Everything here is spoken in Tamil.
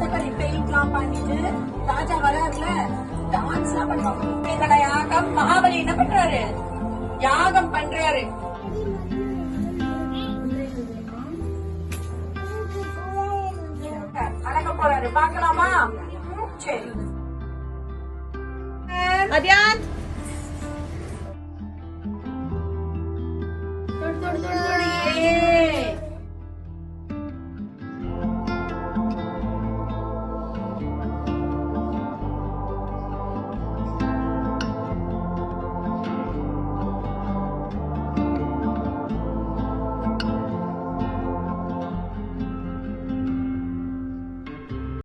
மஞ்சக்கறி பெயிண்ட் எல்லாம் பண்ணிட்டு ராஜா வராருல டான்ஸ் எல்லாம் பண்ணுவாங்க. எங்கட யாகம் மகாபலி என்ன பண்றாரு? யாகம் பண்றாரு. அடக்க போறாரு, பாக்கலாமா? சரி. அத்யான்